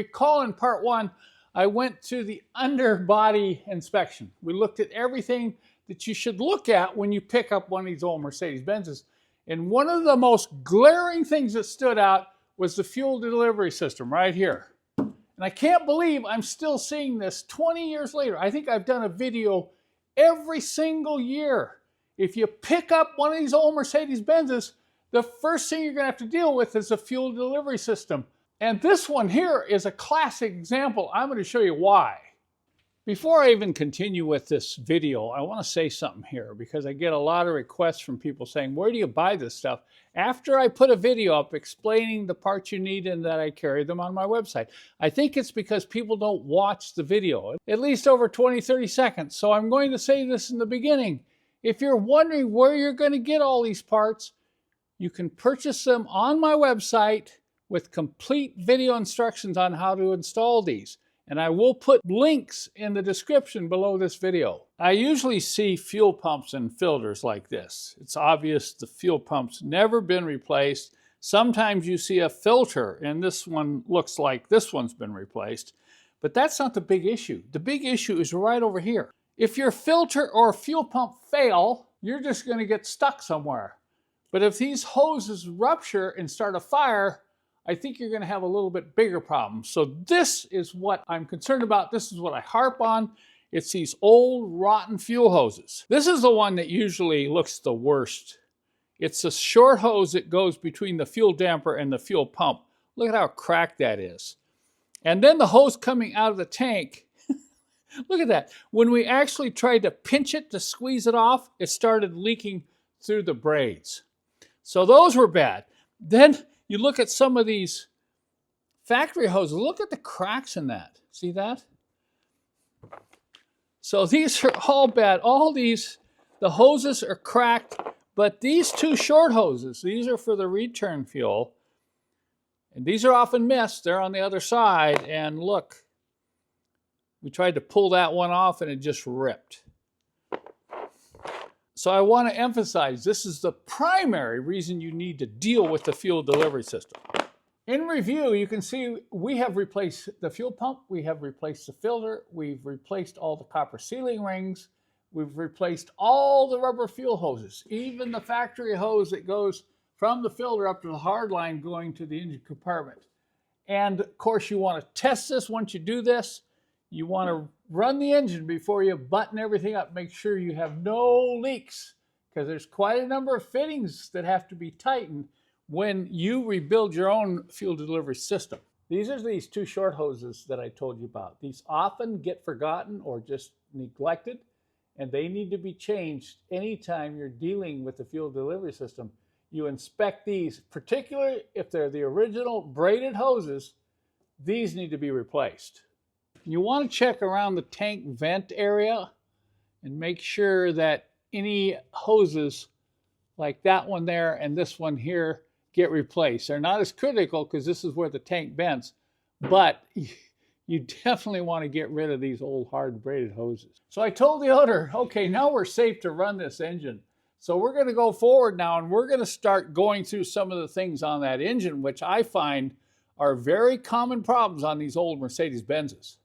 recall in part one, I went to the underbody inspection. We looked at everything that you should look at when you pick up one of these old Mercedes-Benzes. And one of the most glaring things that stood out was the fuel delivery system right here. And I can't believe I'm still seeing this 20 years later. I think I've done a video every single year. If you pick up one of these old Mercedes-Benzes, the first thing you're going to have to deal with is the fuel delivery system. And this one here is a classic example. I'm going to show you why. Before I even continue with this video, I want to say something here because I get a lot of requests from people saying, where do you buy this stuff? After I put a video up explaining the parts you need and that I carry them on my website. I think it's because people don't watch the video, at least over 20, 30 seconds. So I'm going to say this in the beginning. If you're wondering where you're going to get all these parts, you can purchase them on my website with complete video instructions on how to install these. And I will put links in the description below this video. I usually see fuel pumps and filters like this. It's obvious the fuel pump's never been replaced. Sometimes you see a filter and this one looks like this one's been replaced. But that's not the big issue. The big issue is right over here. If your filter or fuel pump fail, you're just going to get stuck somewhere. But if these hoses rupture and start a fire, I think you're going to have a little bit bigger problem. So this is what I'm concerned about. This is what I harp on. It's these old rotten fuel hoses. This is the one that usually looks the worst. It's a short hose that goes between the fuel damper and the fuel pump. Look at how cracked that is. And then the hose coming out of the tank, look at that. When we actually tried to pinch it to squeeze it off, it started leaking through the braids. So those were bad. Then you look at some of these factory hoses. Look at the cracks in that. See that? So these are all bad. All these, the hoses are cracked, but these two short hoses, these are for the return fuel. And these are often missed. They're on the other side. And look, we tried to pull that one off and it just ripped. So I want to emphasize, this is the primary reason you need to deal with the fuel delivery system. In review, you can see we have replaced the fuel pump, we have replaced the filter, we've replaced all the copper sealing rings, we've replaced all the rubber fuel hoses, even the factory hose that goes from the filter up to the hard line going to the engine compartment. And of course, you want to test this once you do this. You want to run the engine before you button everything up. Make sure you have no leaks because there's quite a number of fittings that have to be tightened when you rebuild your own fuel delivery system. These are these two short hoses that I told you about. These often get forgotten or just neglected, and they need to be changed anytime you're dealing with the fuel delivery system. You inspect these, particularly if they're the original braided hoses, these need to be replaced. You want to check around the tank vent area and make sure that any hoses like that one there and this one here get replaced. They're not as critical because this is where the tank vents, but you definitely want to get rid of these old hard braided hoses. So I told the owner, okay, now we're safe to run this engine. So we're going to go forward now and we're going to start going through some of the things on that engine, which I find are very common problems on these old Mercedes-Benzes.